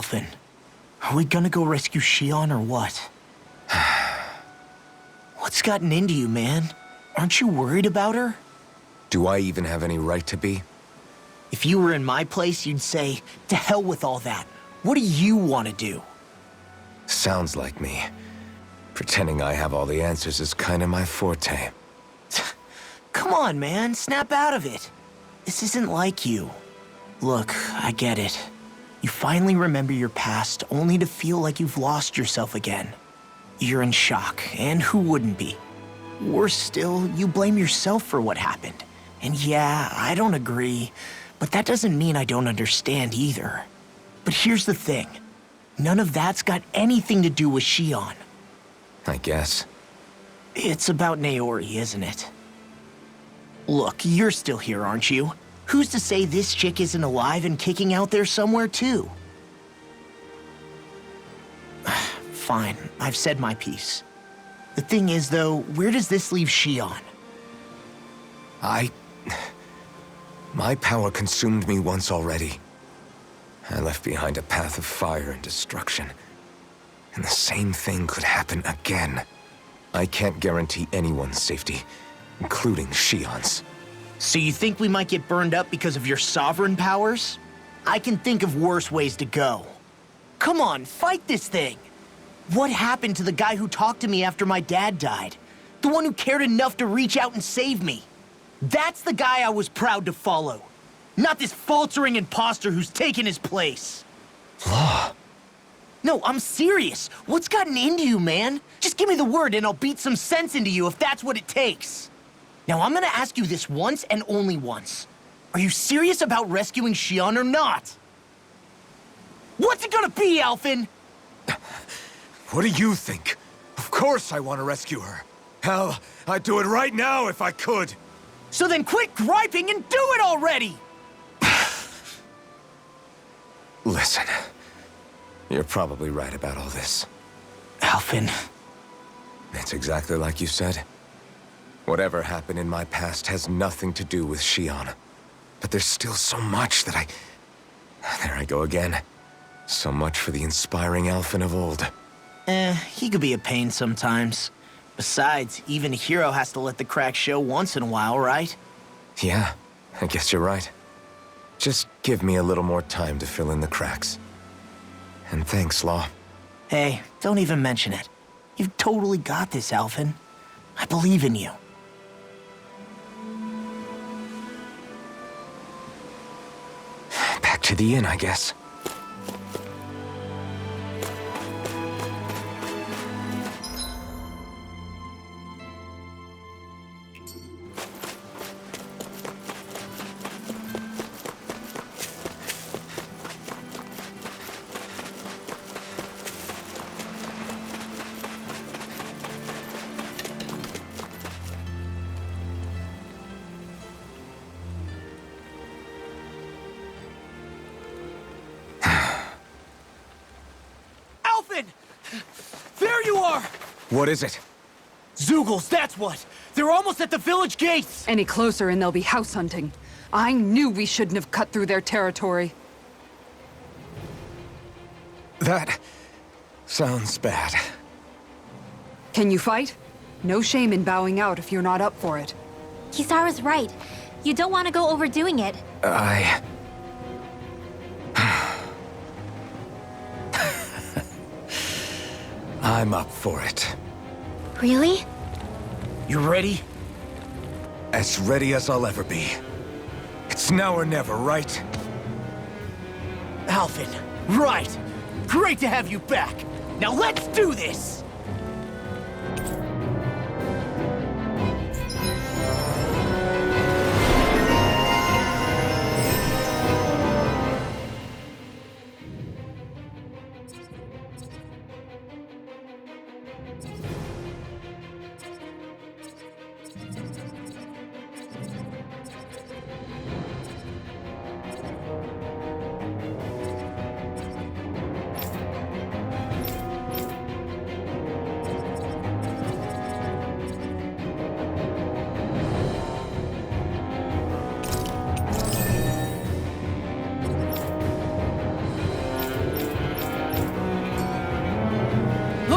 Alphen, are we gonna go rescue Shion or what? What's gotten into you, man? Aren't you worried about her? Do I even have any right to be? If you were in my place, you'd say, to hell with all that. What do you want to do? Sounds like me. Pretending I have all the answers is kinda my forte. Come on, man, snap out of it. This isn't like you. Look, I get it. You finally remember your past, only to feel like you've lost yourself again. You're in shock, and who wouldn't be? Worse still, you blame yourself for what happened. And yeah, I don't agree, but that doesn't mean I don't understand either. But here's the thing. None of that's got anything to do with Shion. I guess. It's about Naori, isn't it? Look, you're still here, aren't you? Who's to say this chick isn't alive and kicking out there somewhere, too? Fine, I've said my piece. The thing is, though, where does this leave Shion? My power consumed me once already. I left behind a path of fire and destruction. And the same thing could happen again. I can't guarantee anyone's safety, including Shion's. So you think we might get burned up because of your sovereign powers? I can think of worse ways to go. Come on, fight this thing! What happened to the guy who talked to me after my dad died? The one who cared enough to reach out and save me? That's the guy I was proud to follow. Not this faltering imposter who's taken his place. Law. No, I'm serious. What's gotten into you, man? Just give me the word and I'll beat some sense into you if that's what it takes. Now, I'm gonna ask you this once and only once. Are you serious about rescuing Shion or not? What's it gonna be, Alphen? What do you think? Of course I want to rescue her. Hell, I'd do it right now if I could. So then quit griping and do it already! Listen, you're probably right about all this. Alphen. It's exactly like you said. Whatever happened in my past has nothing to do with Shion. But there's still so much that There I go again. So much for the inspiring Alphen of old. He could be a pain sometimes. Besides, even a hero has to let the cracks show once in a while, right? Yeah, I guess you're right. Just give me a little more time to fill in the cracks. And thanks, Law. Hey, don't even mention it. You've totally got this, Alphen. I believe in you. Back to the inn, I guess. There you are! What is it? Zeugles, that's what! They're almost at the village gates! Any closer and they'll be house hunting. I knew we shouldn't have cut through their territory. That sounds bad. Can you fight? No shame in bowing out if you're not up for it. Kisara's right. You don't want to go overdoing it. I'm up for it. Really? You ready? As ready as I'll ever be. It's now or never, right? Alphen, right! Great to have you back! Now let's do this!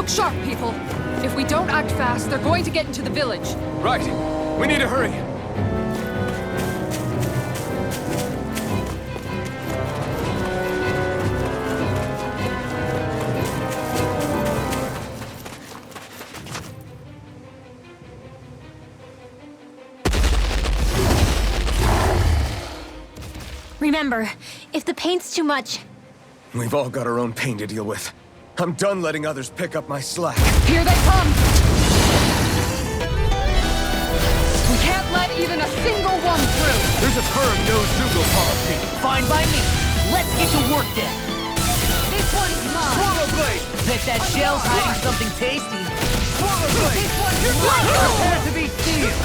Look sharp, people! If we don't act fast, they're going to get into the village. Right. We need to hurry. Remember, if the pain's too much, We've all got our own pain to deal with. I'm done letting others pick up my slack. Here they come! We can't let even a single one through! There's a firm no-Zoogle policy. Fine by me. Let's get to work then. This one's mine! Swallow blade! Bet that shell's hiding something tasty. Swallow blade! This one's mine! Prepare to be sealed.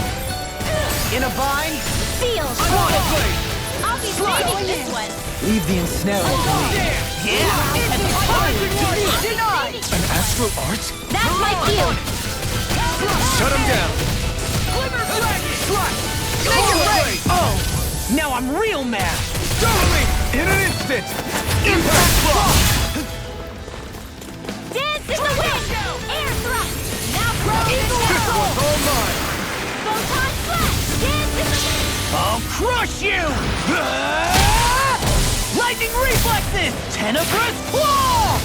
In a bind, seal! Swallow blade! I'll be saving this one! leave the ensnaring to me. Yeah! Denied! An astral art? That's my field! Shut him down! Swallow blade! Oh! Now I'm real mad! Totally! In an instant! Impact block! Dance in the wind! Air thrust! Now throw in the This wall! one's all mine! Photon flash! Dance in the wind! I'll crush you! Lightning reflexes! Tenebrous claw!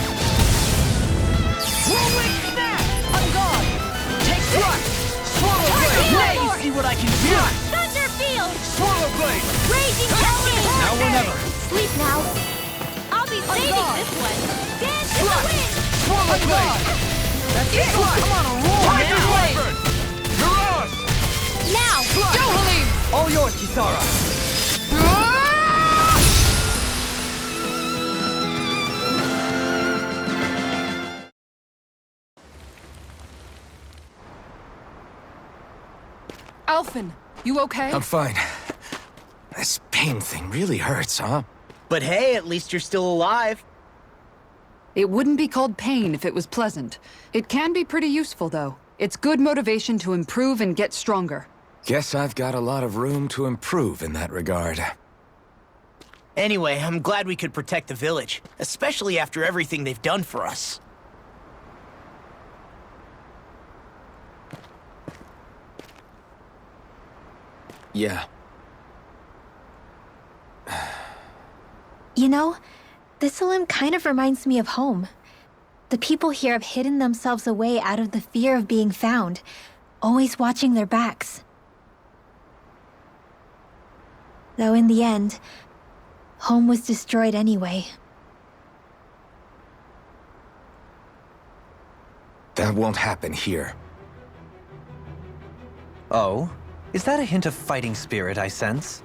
Whirlwind snap! On guard! Take thrust! Swallow blade! Now you see what I can do! Thunder field! Swallow blade! Raging cascade! Now or never! Sleep now! I'll be saving guard. this one! Dance in the wind! Swallow blade! That's it! Come on, a roll, Tiger man! Wyvern! Mirage! Now! Go, Halim! All yours, Kisara! Alphen, you okay? I'm fine. This pain thing really hurts, huh? But hey, at least you're still alive. It wouldn't be called pain if it was pleasant. It can be pretty useful, though. It's good motivation to improve and get stronger. Guess I've got a lot of room to improve in that regard. Anyway, I'm glad we could protect the village, especially after everything they've done for us. Yeah. You know, this Salim kind of reminds me of home. The people here have hidden themselves away out of the fear of being found, always watching their backs. Though in the end, home was destroyed anyway. That won't happen here. Oh? Is that a hint of fighting spirit I sense?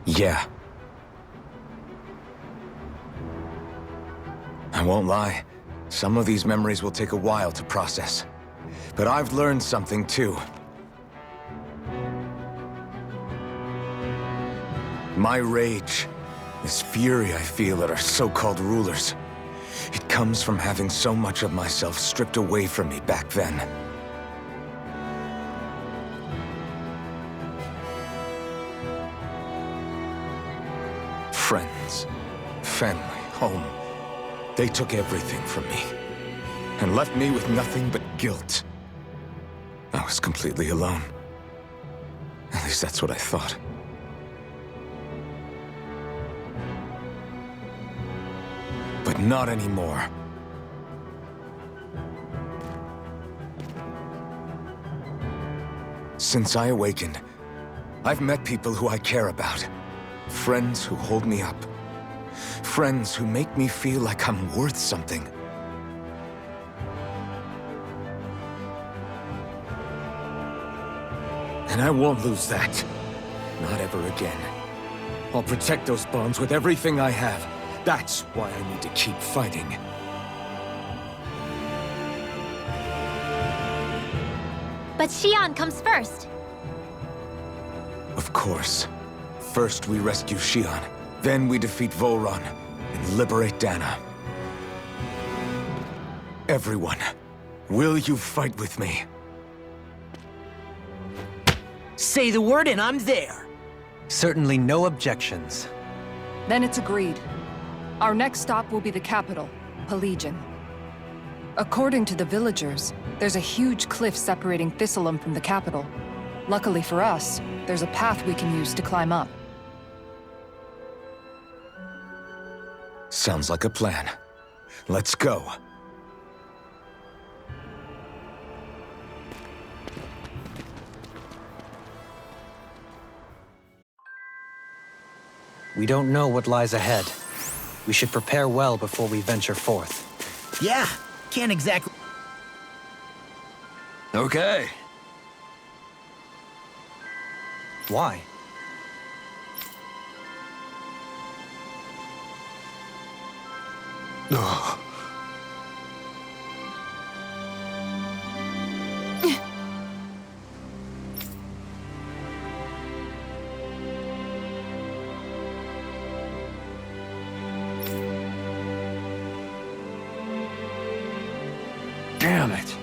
Yeah. I won't lie. Some of these memories will take a while to process. But I've learned something too. My rage, this fury I feel at our so-called rulers, it comes from having so much of myself stripped away from me back then. Friends, family, home. They took everything from me and left me with nothing but guilt. I was completely alone. At least that's what I thought. But not anymore. Since I awakened, I've met people who I care about. Friends who hold me up. Friends who make me feel like I'm worth something. And I won't lose that. Not ever again. I'll protect those bonds with everything I have. That's why I need to keep fighting. But Xion comes first. Of course. First we rescue Xion, then we defeat Volron and liberate Dana. Everyone, will you fight with me? Say the word and I'm there. Certainly no objections. Then it's agreed. Our next stop will be the capital. Pelagian. According to the villagers, there's a huge cliff separating Thistleum from the capital. Luckily for us, there's a path we can use to climb up. Sounds like a plan. Let's go. We don't know what lies ahead. We should prepare well before we venture forth. Yeah, can't exactly... Okay. Why? Damn it.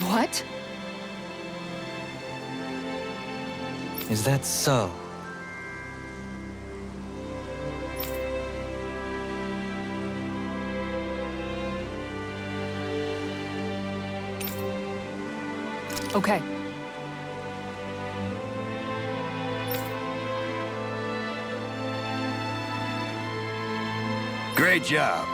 What? Is that so? Okay. Great job.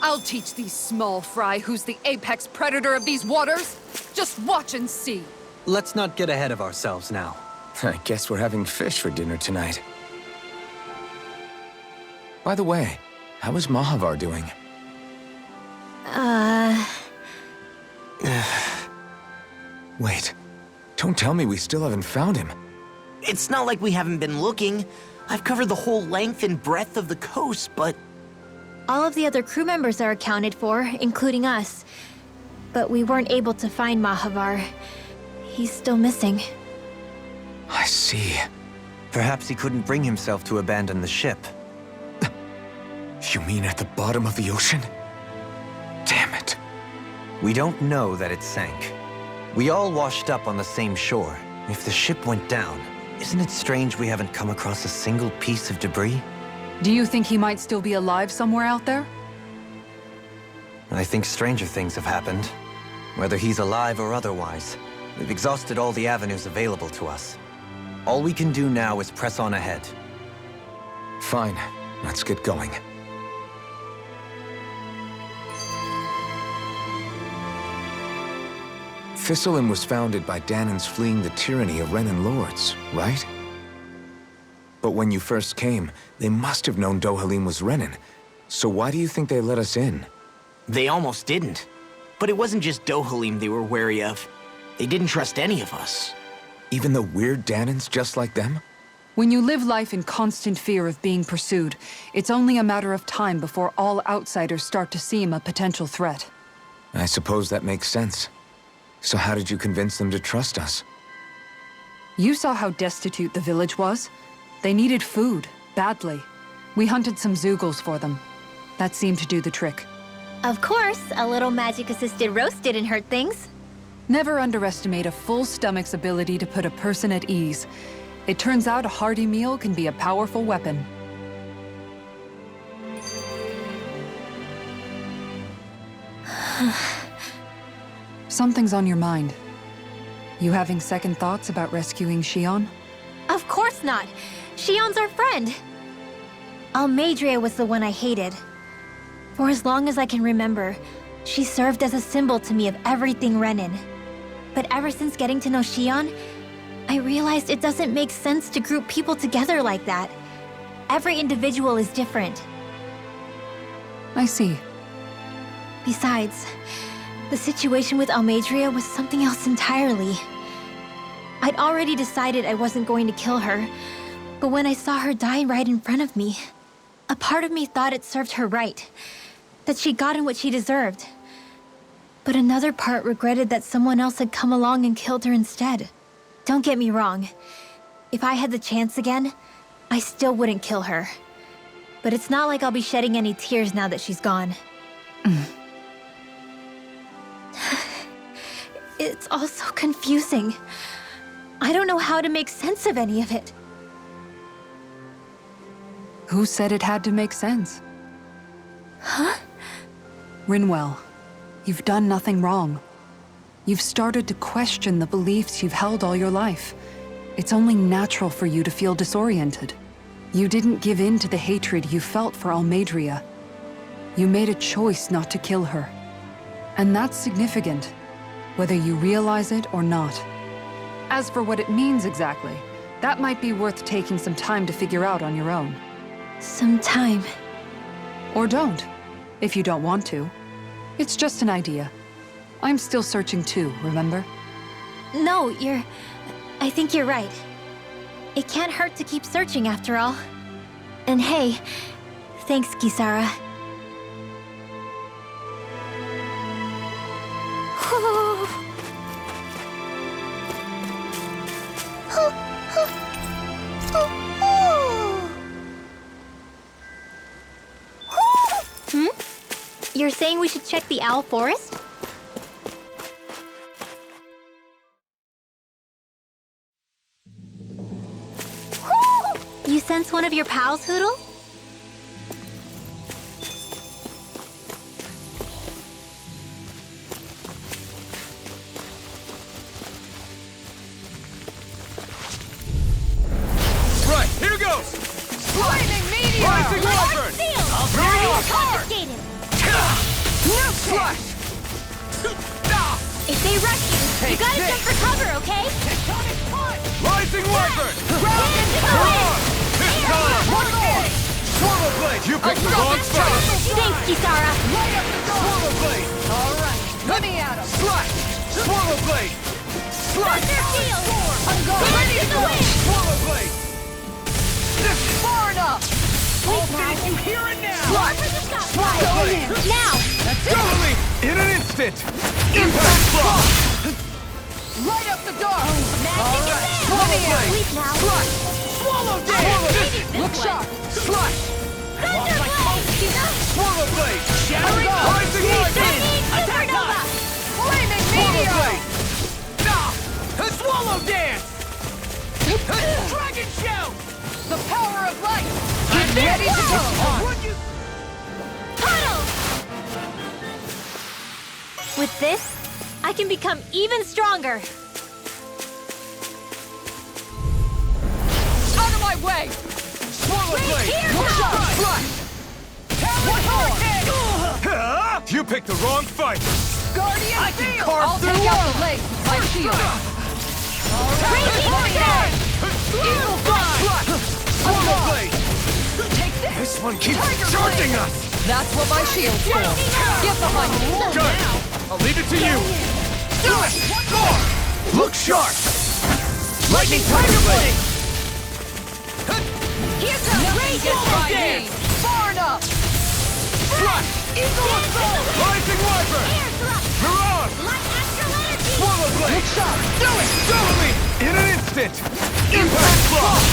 I'll teach these small fry who's the apex predator of these waters. Just watch and see. Let's not get ahead of ourselves now. I guess we're having fish for dinner tonight. By the way, how is Mahavar doing? Wait, don't tell me we still haven't found him. It's not like we haven't been looking. I've covered the whole length and breadth of the coast, but... All of the other crew members are accounted for, including us. But we weren't able to find Mahavar. He's still missing. I see. Perhaps he couldn't bring himself to abandon the ship. You mean at the bottom of the ocean? Damn it. We don't know that it sank. We all washed up on the same shore. If the ship went down, isn't it strange we haven't come across a single piece of debris? Do you think he might still be alive somewhere out there? I think stranger things have happened. Whether he's alive or otherwise, we've exhausted all the avenues available to us. All we can do now is press on ahead. Fine, let's get going. Thistleum was founded by Danans fleeing the tyranny of Renan lords, right? But when you first came, they must have known Dohalim was Renan. So why do you think they let us in? They almost didn't. But it wasn't just Dohalim they were wary of. They didn't trust any of us. Even the weird Danans just like them? When you live life in constant fear of being pursued, it's only a matter of time before all outsiders start to seem a potential threat. I suppose that makes sense. So how did you convince them to trust us? You saw how destitute the village was. They needed food, badly. We hunted some Zeugles for them. That seemed to do the trick. Of course, a little magic-assisted roast didn't hurt things. Never underestimate a full stomach's ability to put a person at ease. It turns out a hearty meal can be a powerful weapon. Something's on your mind. You having second thoughts about rescuing Shion? Of course not! Shion's our friend! Almadria was the one I hated. For as long as I can remember, she served as a symbol to me of everything Renan. But ever since getting to know Shion, I realized it doesn't make sense to group people together like that. Every individual is different. I see. Besides, the situation with Almadria was something else entirely. I'd already decided I wasn't going to kill her, but when I saw her die right in front of me, a part of me thought it served her right, that she'd gotten what she deserved. But another part regretted that someone else had come along and killed her instead. Don't get me wrong. If I had the chance again, I still wouldn't kill her. But it's not like I'll be shedding any tears now that she's gone. It's all so confusing. I don't know how to make sense of any of it. Who said it had to make sense? Huh? Rinwell, you've done nothing wrong. You've started to question the beliefs you've held all your life. It's only natural for you to feel disoriented. You didn't give in to the hatred you felt for Almeidrea. You made a choice not to kill her. And that's significant, whether you realize it or not. As for what it means exactly, that might be worth taking some time to figure out on your own. Some time. Or don't, if you don't want to. It's just an idea. I'm still searching too, remember? No, I think you're right. It can't hurt to keep searching after all. And hey, thanks, Kisara. You're saying we should check the Owl Forest? You sense one of your pals, Hoodle? Right, here goes! Lightning meteor! Rising Wyvern! Confiscated! Slash! If they rush you, you gotta jump for cover, okay? Rising Wyvern! This time! Swallow Blade! You picked the wrong spot! Thanks, Kisara! Swallow Blade! Alright, let me at him! Slash! Swallow Blade! Slash! Their shield! I'm going! Ready to go! Swallow Blade! Far enough! Wait now! You hear it now! Slash! Swallow Blade! Now! Totally! In an instant! Impact block! Right up the dark! Magic Swallow is in! Blade! Sleep now! Slash! Swallow Blade! Look sharp! Slash! Thunder Blade! Swallow Blade! Shattering Ball! Rising Wyvern! Supernova! Flaming Swallow meteor! Blade! Swallow Dance! Dragon Shout! The power of light! I'm ready to go! Puddle! With this, I can become even stronger. Out of my way! Swallow Blade! Here Look now! sharp! Slash! You picked the wrong fight! Guardian I can Field! carve I'll through take out walls. the legs with my shield! Crazy Hornet! Eagle Fly! Swallow Blade! Take this! This one keeps Tiger charging Blade. us! That's what my shield's for! Get behind me! Good! I'll leave it to you! Do it! More! Look sharp! Lightning Tiger Blade! Here comes Radiant Dance! Far enough! Slash! Eagle Assault! Rising Wyvern! Air thrust! Mirage! Light astral energy! Swallow Blade! Look sharp! Do it! Totally! In an instant! Impact block!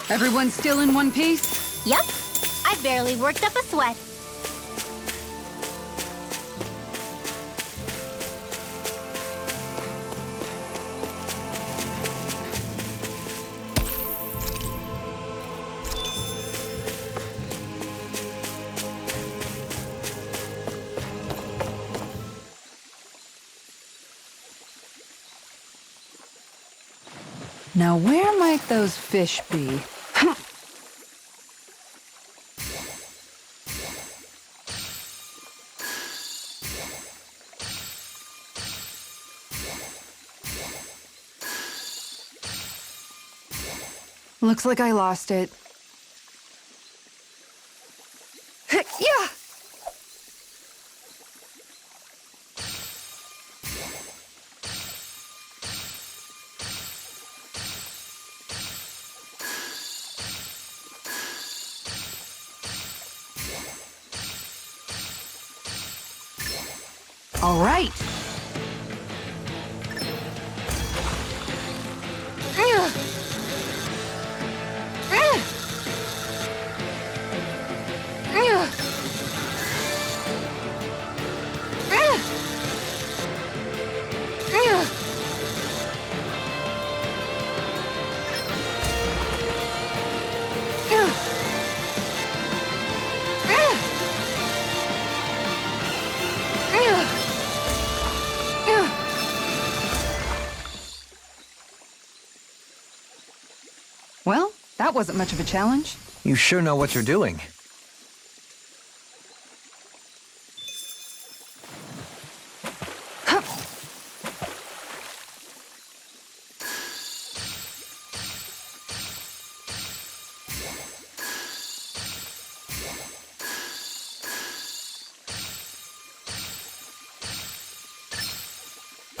Everyone still in one piece? Yep. I barely worked up a sweat. Now where might those fish be? Looks like I lost it. Yeah! All right. Well, that wasn't much of a challenge. You sure know what you're doing.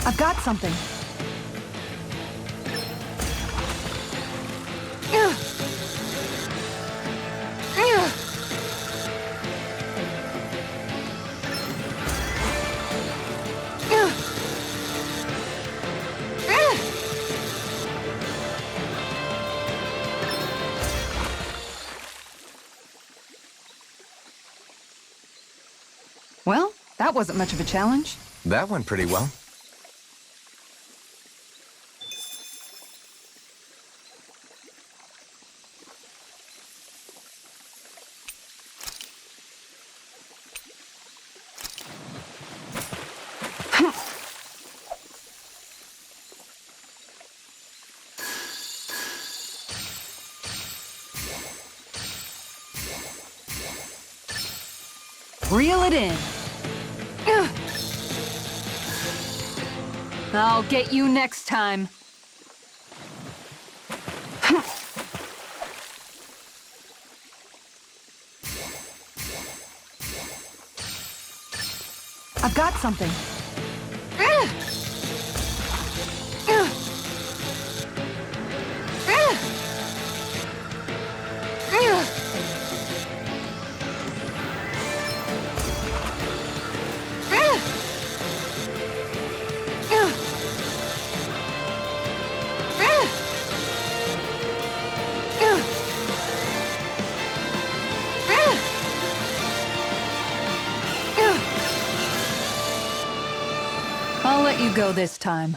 I've got something. Well, that wasn't much of a challenge. That went pretty well. Reel it in. I'll get you next time. I've got something. I'll let you go this time.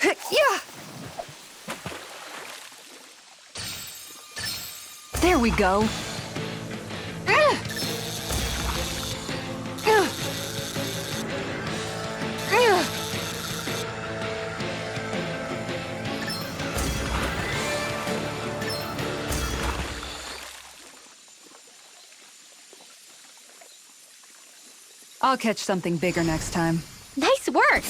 Yeah. There we go. I'll catch something bigger next time. Nice work!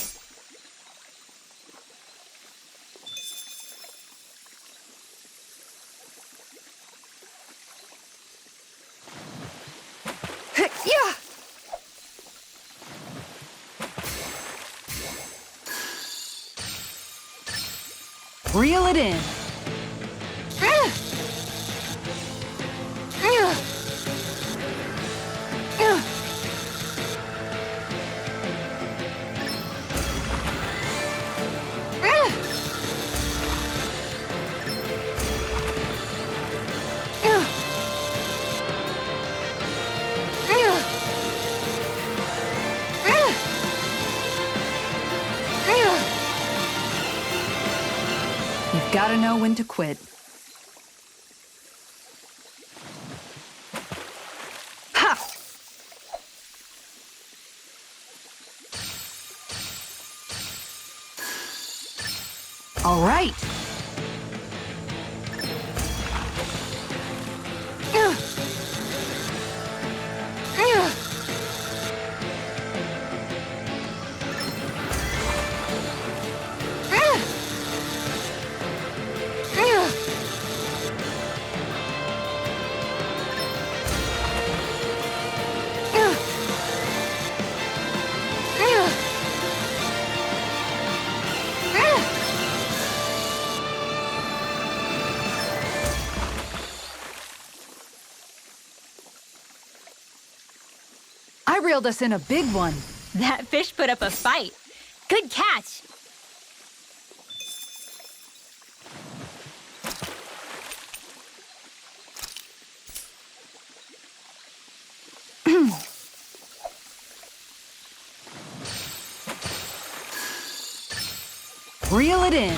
Yeah. Reel it in. You've got to know when to quit. Ha! All right. I reeled us in a big one. That fish put up a fight. Good catch! Reel it in.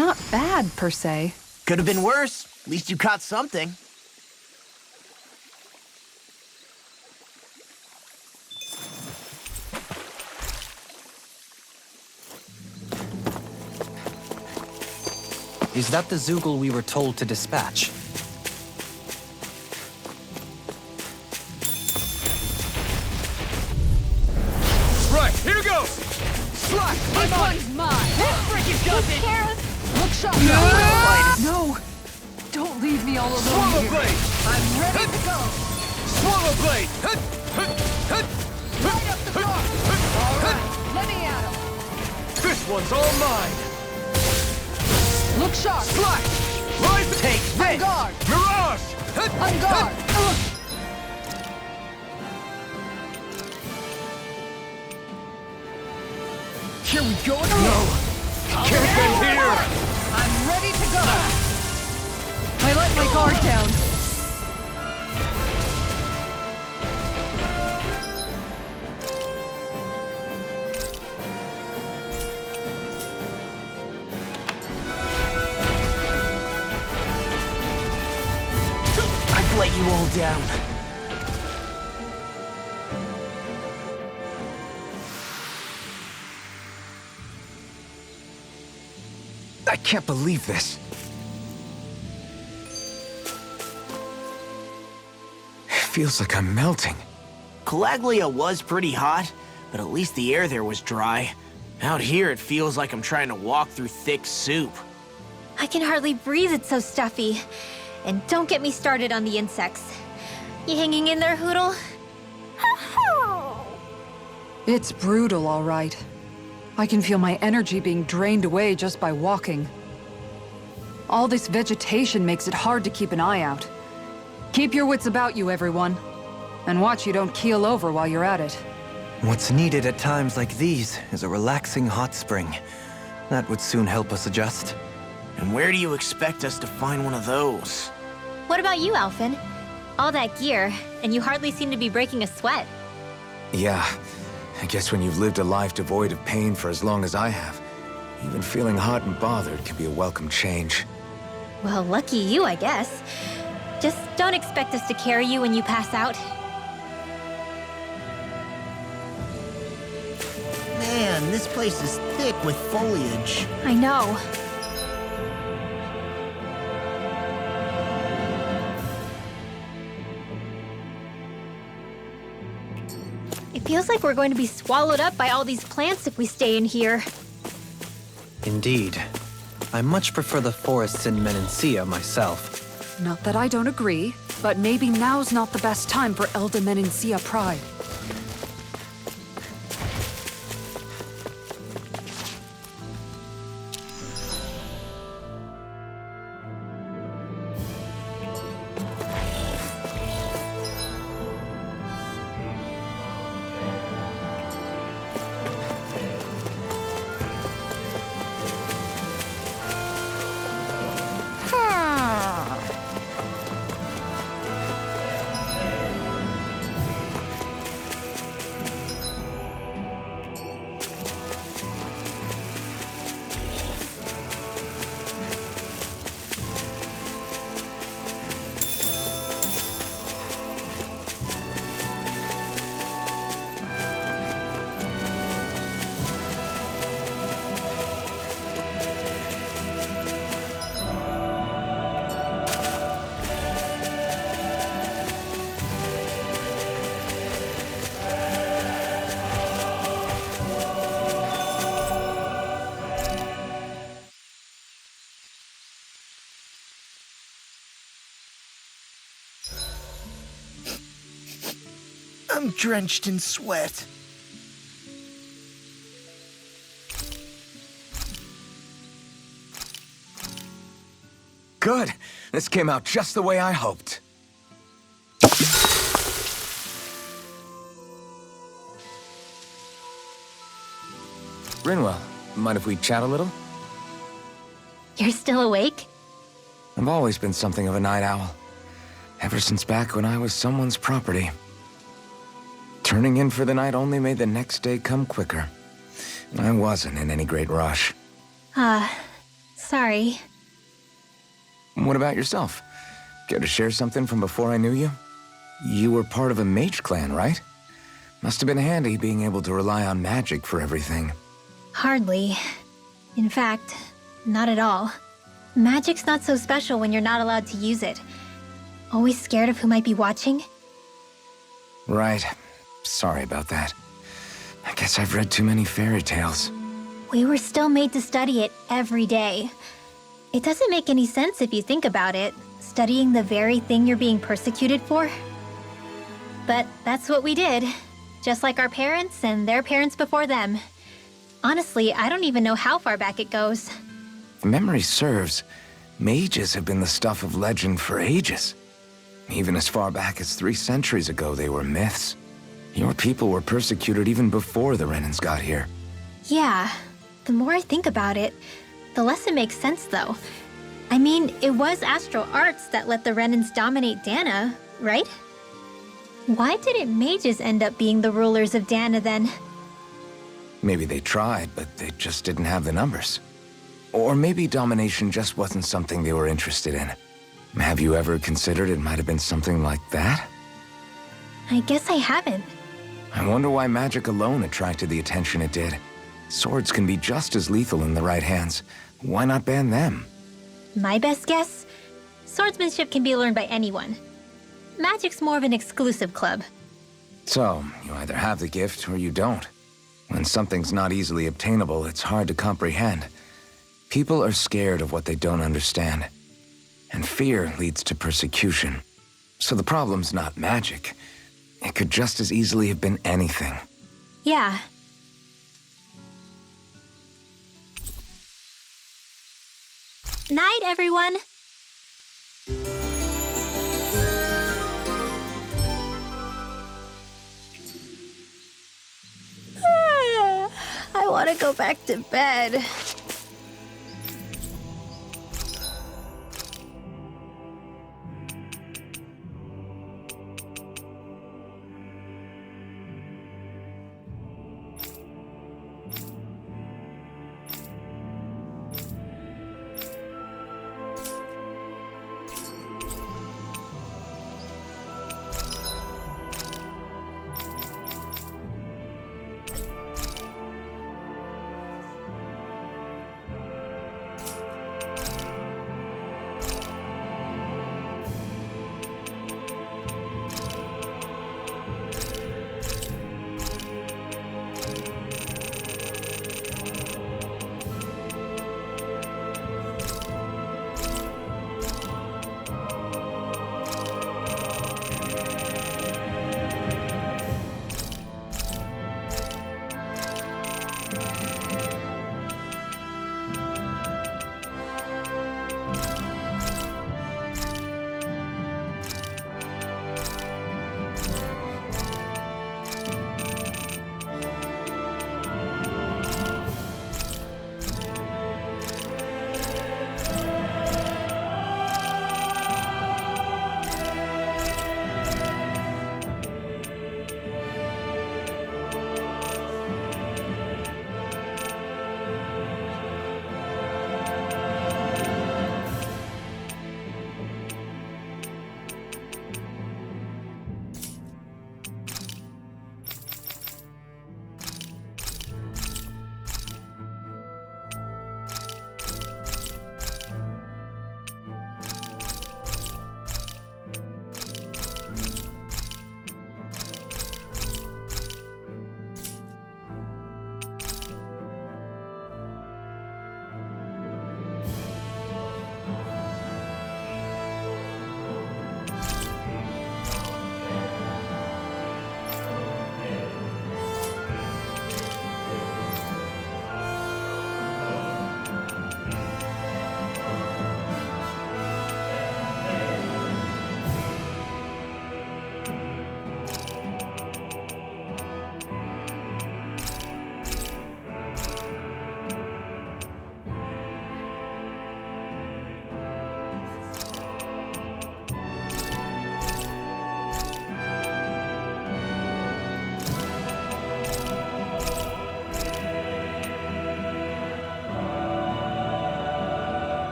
not bad, per se. Could have been worse. At least you caught something. Is that the Zoogle we were told to dispatch? Right, here goes! Slack! This one's mine! Freaking does it! Look sharp! No! Don't leave me all alone Swallow here. blade! I'm ready to go! Swallow blade! Right up the floor! All right, let me at him. This one's all mine! Look sharp! Slash! Rise! Take On this! guard! Mirage! On guard! Here we go. No! Can't get here! I'm ready to go! I let my guard down. I've let you all down. I can't believe this. It feels like I'm melting. Calaglia was pretty hot, but at least the air there was dry. Out here, it feels like I'm trying to walk through thick soup. I can hardly breathe, it's so stuffy. And don't get me started on the insects. You hanging in there, Hoodle? It's brutal, all right. I can feel my energy being drained away just by walking. All this vegetation makes it hard to keep an eye out. Keep your wits about you, everyone. And watch you don't keel over while you're at it. What's needed at times like these is a relaxing hot spring. That would soon help us adjust. And where do you expect us to find one of those? What about you, Alphen? All that gear, and you hardly seem to be breaking a sweat. Yeah, I guess when you've lived a life devoid of pain for as long as I have, even feeling hot and bothered can be a welcome change. Well, lucky you, I guess. Just don't expect us to carry you when you pass out. Man, this place is thick with foliage. I know. It feels like we're going to be swallowed up by all these plants if we stay in here. Indeed. I much prefer the forests in Menancia myself. Not that I don't agree, but maybe now's not the best time for Elda Menancia pride. I'm drenched in sweat. Good. This came out just the way I hoped. Rinwell, mind if we chat a little? You're still awake? I've always been something of a night owl. Ever since back when I was someone's property. Turning in for the night only made the next day come quicker. I wasn't in any great rush. Sorry. What about yourself? Care to share something from before I knew you? You were part of a mage clan, right? Must have been handy being able to rely on magic for everything. Hardly. In fact, not at all. Magic's not so special when you're not allowed to use it. Always scared of who might be watching? Right. Sorry about that. I guess I've read too many fairy tales. We were still made to study it every day. It doesn't make any sense if you think about it, studying the very thing you're being persecuted for. But that's what we did, just like our parents and their parents before them. Honestly, I don't even know how far back it goes. If memory serves, mages have been the stuff of legend for ages. Even as far back as 3 centuries ago, they were myths. Your people were persecuted even before the Renans got here. Yeah, the more I think about it, the less it makes sense, though. I mean, it was astral arts that let the Renans dominate Dana, right? Why didn't mages end up being the rulers of Dana then? Maybe they tried, but they just didn't have the numbers. Or maybe domination just wasn't something they were interested in. Have you ever considered it might have been something like that? I guess I haven't. I wonder why magic alone attracted the attention it did. Swords can be just as lethal in the right hands. Why not ban them? My best guess? Swordsmanship can be learned by anyone. Magic's more of an exclusive club. So, you either have the gift or you don't. When something's not easily obtainable, it's hard to comprehend. People are scared of what they don't understand. And fear leads to persecution. So the problem's not magic. It could just as easily have been anything. Yeah. Night, everyone! I want to go back to bed.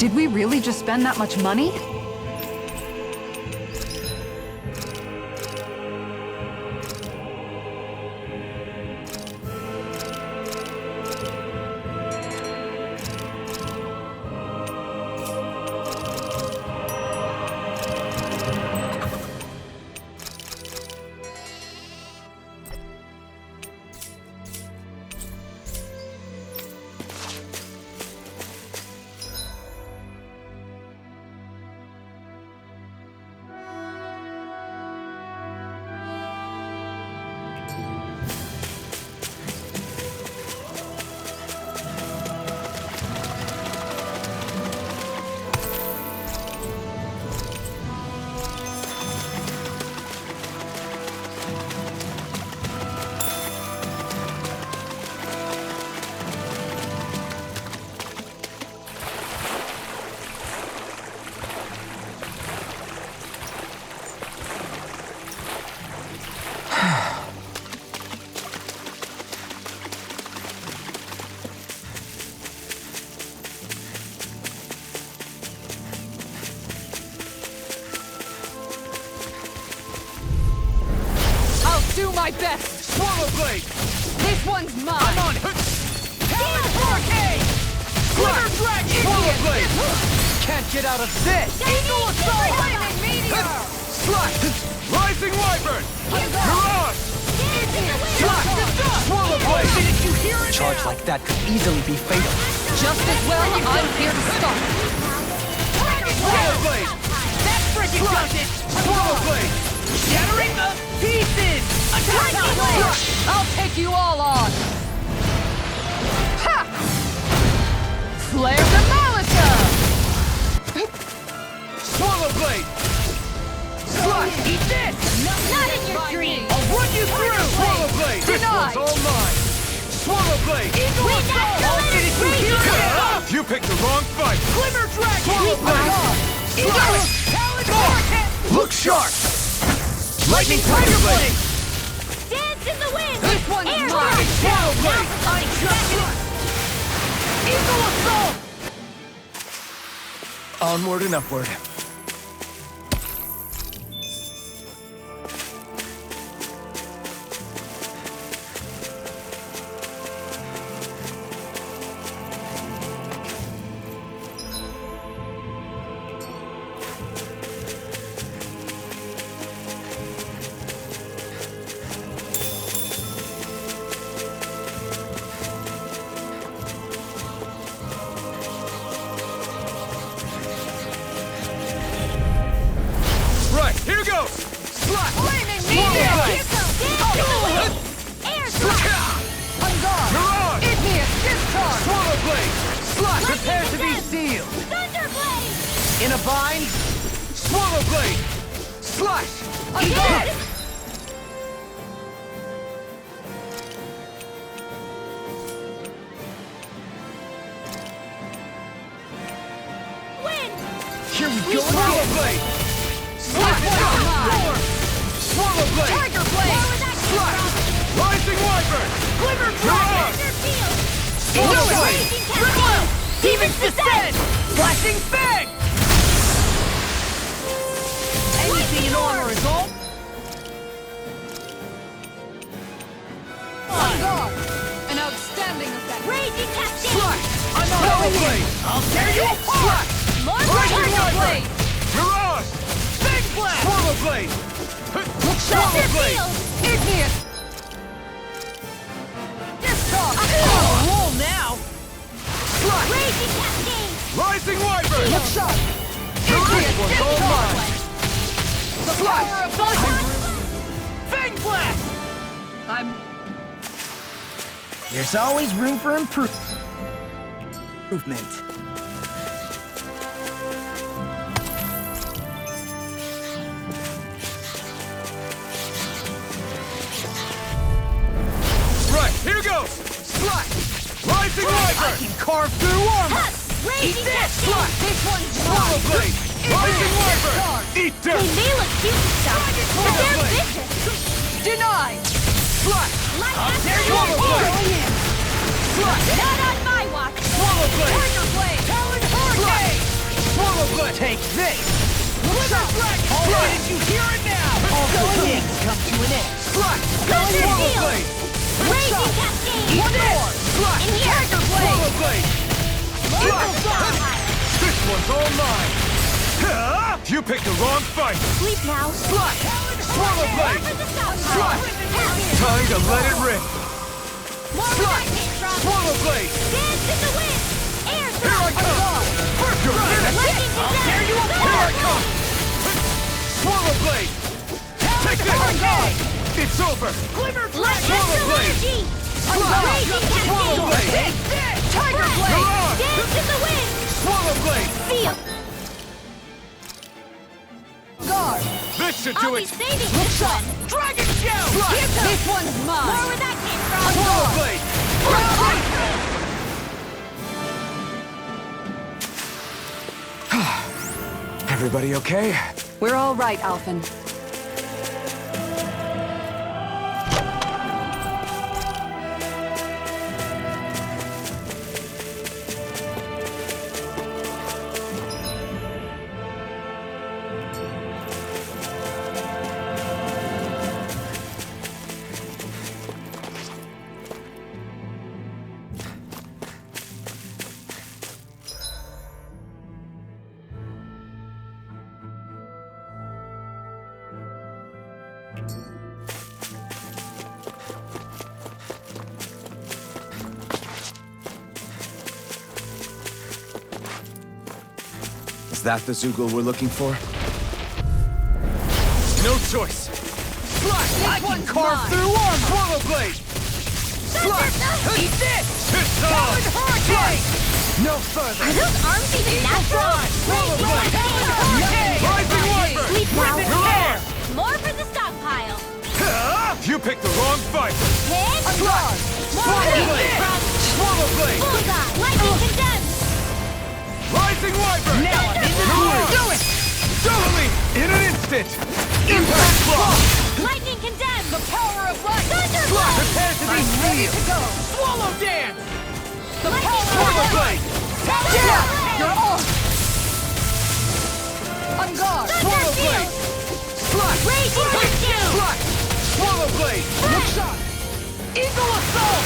Did we really just spend that much money? Do my best! Swallow blade! This one's mine! I'm on! Talon Hurricane! Sliver dragon! Swallow blade! Can't get out of this! Eagle Assault! Flaming Meteor! Slash! Rising wyvern! Mirage! Slash! Swallow blade! Did you hear it? Charge like that could easily be fatal. Just as well, I'm here to stop. Swallow blade! That frigate does it! Swallow blade! Shattering the pieces! Attack blade! I'll take you all on! Ha! Flare the Malika! Swallow blade! Slash! Eat this! Not in your dream! I'll run you through! Swallow blade! This Denied! one's all mine! Swallow blade! Eagle Assault! Did you hear it? You picked the wrong fight! Glimmer Dragon! Swallow blade! Eagle! Talon Hurricane! Look sharp! Lightning Tiger blade! Dance in the wind! This one's Air mine! blast! Swallow blade! I trust you! Eagle Assault! Onward and upward. Right, here goes! Slash! Flaming Swallow Meteor! blade! Air On guard! Mirage! Igneous Discharge! Swallow blade! Slash! Prepare to be sealed! Thunderblade! In a bind? Swallow blade! Slash! On guard! Wind! Here we go! Swallow blade! Slash! Mine! Swallow blade! Tiger Blade! Slash! Rising wyvern! Glimmer Mirage! Dragon! Swallow Do blade! it! Rimlow! Demon's Descent! Flashing Fang! Anything in order is all? On guard! An outstanding effect! Raging Cascade! Slash! I'm on Swallow blade! I'll tear you apart! Slash! Rising Rising Tiger wyvern! Blade! Mirage! Big Blast! Swallow blade! Swallow blade! Igneous! Discharge! Oh, roll now! Slash! Raging Cascade! Rising wyvern! Look sharp! This one's all mine! The power of Thunder! Fang Blast! There's always room for improvement. Right, here goes! Slash! Rising wyvern! can carve through armor! Raging This Cascade! one's Swallow mine! blade! Rising wyvern! Eat They dirt! may look cute and stuff, but they're Blade. vicious! Denied! Slash! Lightning Swallow blade! Going in! Slash! Not on my watch! Swallow blade! Tiger Blade! Talon Hurricane! Swallow blade! Take this! Wizard Black! Did you hear it now? All good things come to an end. Slash! Thunder Swallow Field! blade! Raging Cascade! One more! Slash! In here! Tiger blade! Swallow blade! Eagle Stockpile! This one's all mine! Huh? You picked the wrong fight! Sleep now! Slash! Swallow blade! For the Stockpile! Time to let it rip! More where that came from! Swallow blade! Dance in the wind! Air Here I thrust! come! First you're in it! Lightning Here you are! Here I come! Swallow blade! Take this! It's over! Lightning Swallow blade! energy! Raging Swallow blade! Tiger You're on! Dance in the wind! Swallow blade! Feel! Guard! This should I'll do be it! saving this one! Dragon Shell! Here comes! This one's More mine! where that came from! Swallow blade! Everybody okay? We're all right, Alphen. Is that the Zoogle we're looking for? No choice! Slash! I can Carve through armor! Swallow blade! Slash! Eat this! It's on! Hurricane! No further! Are those arms even natural? Swallow blade! Rising Wyvern! Sleep now! You're on! More for the stockpile! Huh? You picked the wrong fight! Hit! Slash! Swallow blade! Swallow blade! Bullseye! Lightning condemned! Rising Wyvern! Now I'm in the You're groove! on! Do it! Doubly! In an instant! Impact block! Lightning condemned! The power of light! Thunderblast! Prepare to be I'm ready to sealed! go! Swallow dance! The Lightning power of Swallow light! blade! Yeah! You're on! On guard! Swallow blade! Slash! Raging Cascade! Slash! Swallow blade! Look shot! Eagle assault!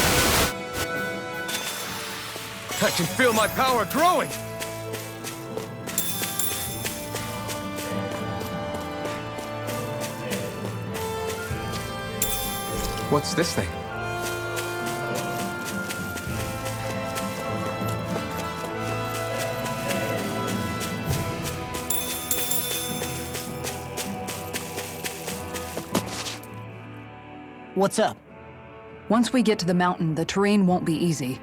I can feel my power growing! What's this thing? What's up? Once we get to the mountain, the terrain won't be easy.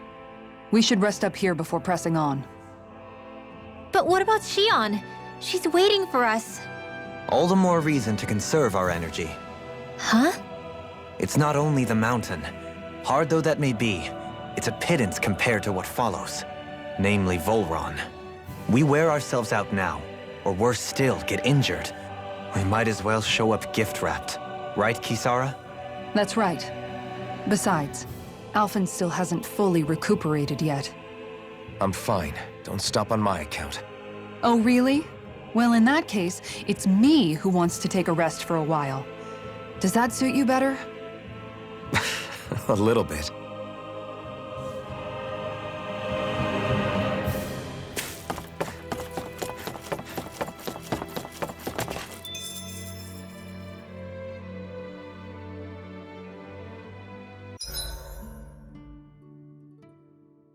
We should rest up here before pressing on. But what about Shion? She's waiting for us. All the more reason to conserve our energy. Huh? It's not only the mountain. Hard though that may be, it's a pittance compared to what follows. Namely Volron. We wear ourselves out now, or worse still, get injured. We might as well show up gift-wrapped. Right, Kisara? That's right. Besides, Alphen still hasn't fully recuperated yet. I'm fine. Don't stop on my account. Oh, really? Well, in that case, it's me who wants to take a rest for a while. Does that suit you better? A little bit.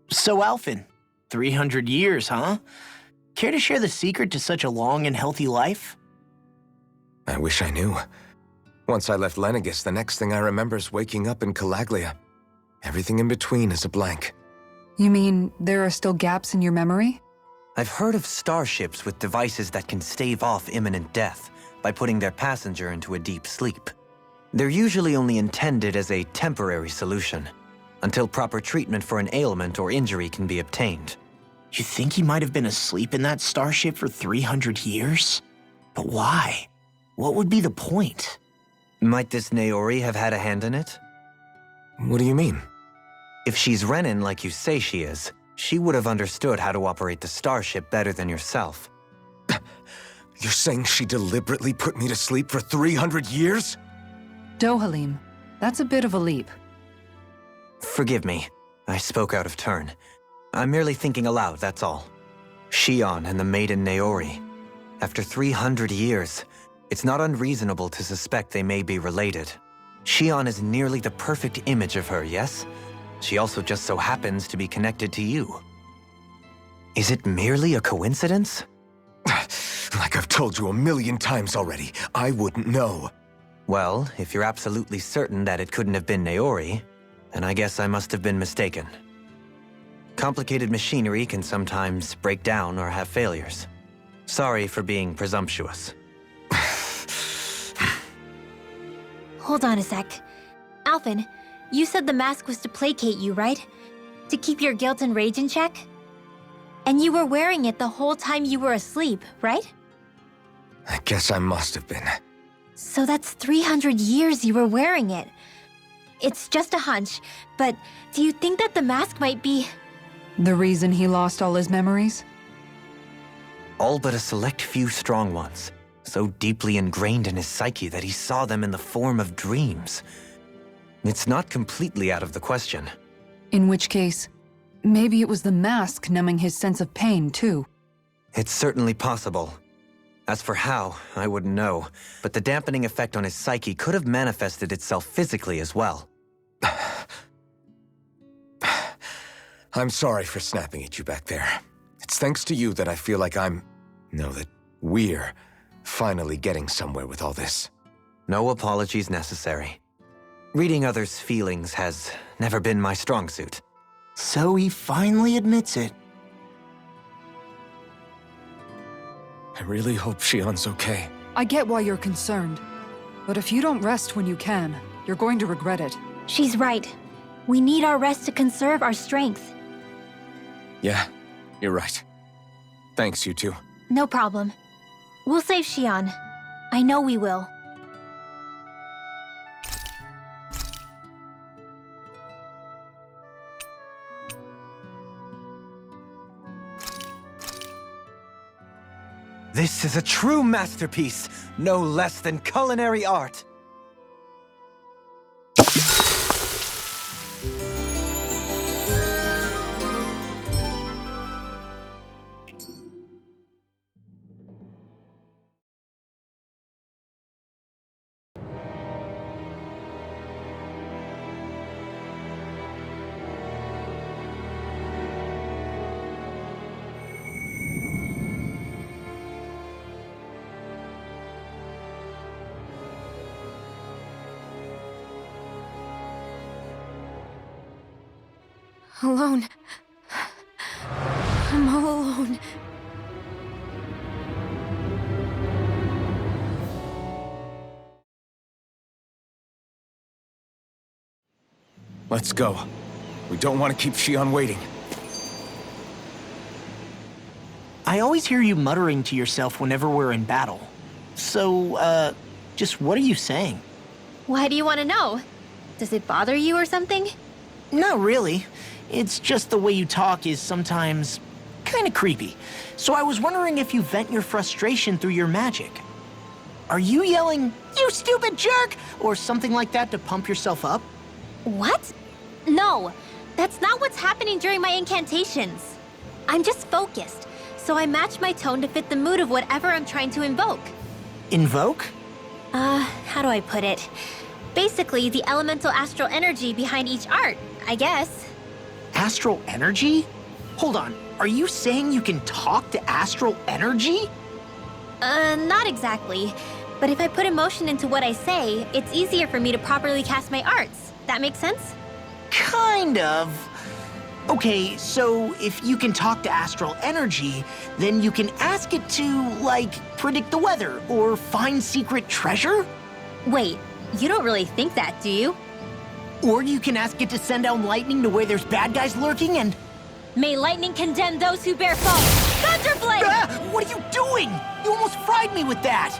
So, Alphen, 300 years, huh? Care to share the secret to such a long and healthy life? I wish I knew. Once I left Lenegis, the next thing I remember is waking up in Calaglia. Everything in between is a blank. You mean there are still gaps in your memory? I've heard of starships with devices that can stave off imminent death by putting their passenger into a deep sleep. They're usually only intended as a temporary solution, until proper treatment for an ailment or injury can be obtained. You think he might have been asleep in that starship for 300 years? But why? What would be the point? Might this Naori have had a hand in it? What do you mean? If she's Renin like you say she is, she would have understood how to operate the starship better than yourself. You're saying she deliberately put me to sleep for 300 years? Dohalim, that's a bit of a leap. Forgive me. I spoke out of turn. I'm merely thinking aloud, that's all. Shion and the maiden Naori. After 300 years, it's not unreasonable to suspect they may be related. Shion is nearly the perfect image of her, yes? She also just so happens to be connected to you. Is it merely a coincidence? Like I've told you 1,000,000 times already, I wouldn't know. Well, if you're absolutely certain that it couldn't have been Naori, then I guess I must have been mistaken. Complicated machinery can sometimes break down or have failures. Sorry for being presumptuous. Hold on a sec. Alphen, you said the mask was to placate you, right? To keep your guilt and rage in check? And you were wearing it the whole time you were asleep, right? I guess I must have been. So that's 300 years you were wearing it. It's just a hunch, but do you think that the mask might be... The reason he lost all his memories? All but a select few strong ones, so deeply ingrained in his psyche that he saw them in the form of dreams. It's not completely out of the question. In which case, maybe it was the mask numbing his sense of pain, too. It's certainly possible. As for how, I wouldn't know, but the dampening effect on his psyche could have manifested itself physically as well. I'm sorry for snapping at you back there. It's thanks to you that I feel like that we're finally getting somewhere with all this. No apologies necessary. Reading others' feelings has never been my strong suit. So he finally admits it. I really hope Shion's okay. I get why you're concerned. But if you don't rest when you can, you're going to regret it. She's right. We need our rest to conserve our strength. Yeah, you're right. Thanks, you two. No problem. We'll save Shion. I know we will. This is a true masterpiece, no less than culinary art. Alone. I'm all alone. Let's go. We don't want to keep Shion waiting. I always hear you muttering to yourself whenever we're in battle. So, just what are you saying? Why do you want to know? Does it bother you or something? Not really. It's just the way you talk is sometimes kind of creepy. So I was wondering if you vent your frustration through your magic. Are you yelling, "You stupid jerk," or something like that to pump yourself up? What? No, that's not what's happening during my incantations. I'm just focused, so I match my tone to fit the mood of whatever I'm trying to invoke. Invoke? How do I put it? Basically, the elemental astral energy behind each art, I guess. Astral energy? Hold on, are you saying you can talk to astral energy? Not exactly. But if I put emotion into what I say, it's easier for me to properly cast my arts. That makes sense? Kind of. Okay, so if you can talk to astral energy, then you can ask it to, like, predict the weather or find secret treasure? Wait, you don't really think that, do you? Or you can ask it to send down lightning to where there's bad guys lurking and... May lightning condemn those who bear false! Thunderblade! What are you doing? You almost fried me with that!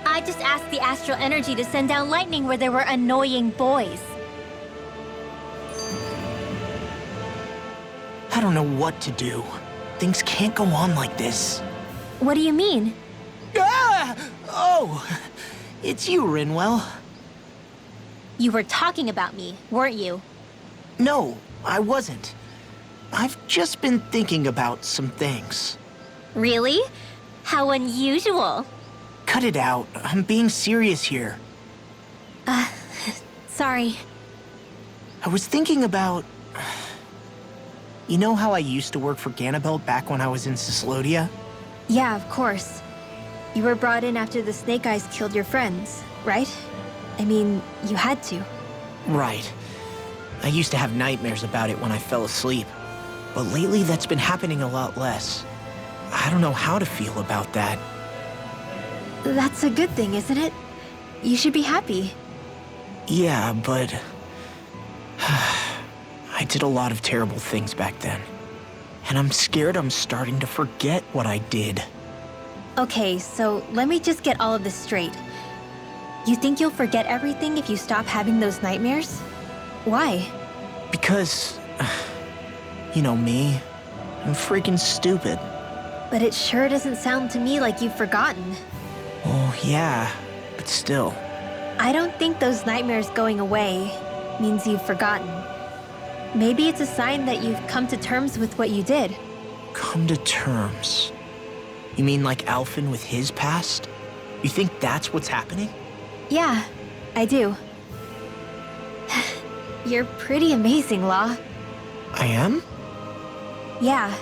I just asked the astral energy to send down lightning where there were annoying boys. I don't know what to do. Things can't go on like this. What do you mean? Ah! Oh, it's you, Rinwell. You were talking about me, weren't you? No, I wasn't. I've just been thinking about some things. Really? How unusual. Cut it out. I'm being serious here. Sorry. I was thinking about... You know how I used to work for Ganabelt back when I was in Cyslodia? Yeah, of course. You were brought in after the Snake Eyes killed your friends, right? I mean, you had to. Right. I used to have nightmares about it when I fell asleep. But lately that's been happening a lot less. I don't know how to feel about that. That's a good thing, isn't it? You should be happy. Yeah, but... I did a lot of terrible things back then. And I'm scared I'm starting to forget what I did. Okay, so let me just get all of this straight. You think you'll forget everything if you stop having those nightmares? Why? Because... You know me. I'm freaking stupid. But it sure doesn't sound to me like you've forgotten. Oh, yeah. But still. I don't think those nightmares going away means you've forgotten. Maybe it's a sign that you've come to terms with what you did. Come to terms? You mean like Alphen with his past? You think that's what's happening? Yeah, I do. You're pretty amazing, Law. I am? Yeah.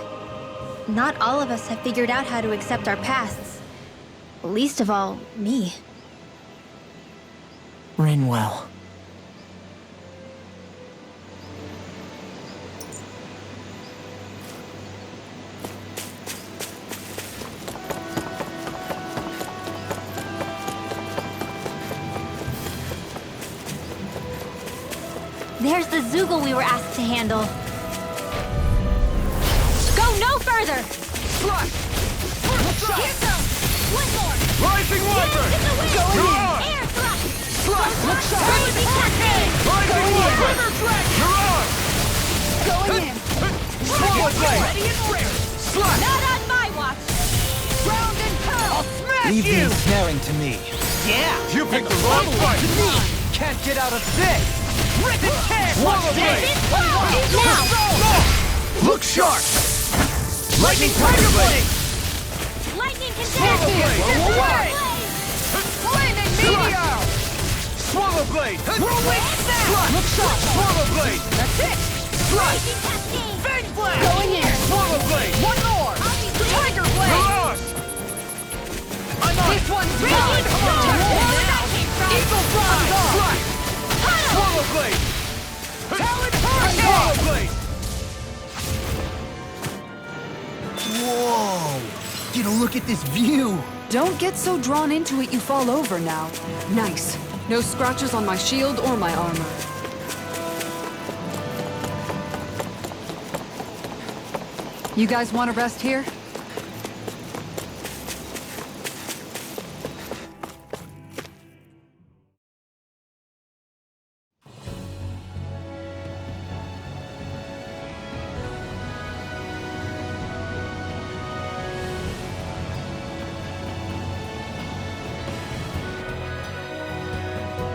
Not all of us have figured out how to accept our pasts. Least of all, me. Rinwell. There's the Zoogle we were asked to handle. Go no further! Slash! First shot! Here goes! One more! Rising Wyvern! You're on! Air thrust! Slash! Look shot! Crazy cascade! Rising Wyvern! River Dragon! You're on! Going in! Swallow Blade! Ready and rare! Slash! Not on my watch! Ground and pound! I'll smash Leave the you! ensnaring to me. Yeah! You picked the wrong fight! Can't get out of this! Rip it! Swallow Blade! Now! Look sharp! Lightning Tiger Blade! Lightning Swallow Blade! Blade! Flaming Meteor! Swallow Blade! Whirlwind Snap! Look sharp! Swallow Blade! That's it! Slash! Lightning Cascade! Fang Blast! Going in! Swallow Blade! One more! Tiger You're Blade! on! I'm on! This one's Come mine! on! Eagle Fly's off! Slash! Swallow Blade! Talon Swallow Blade! Whoa! Get a look at this view! Don't get so drawn into it you fall over now. Nice. No scratches on my shield or my armor. You guys want to rest here?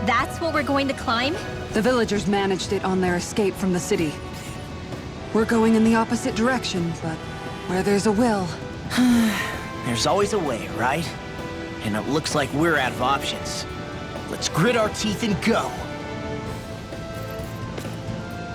That's what we're going to climb? The villagers managed it on their escape from the city. We're going in the opposite direction, but where there's a will... There's always a way, right? And it looks like we're out of options. Let's grit our teeth and go.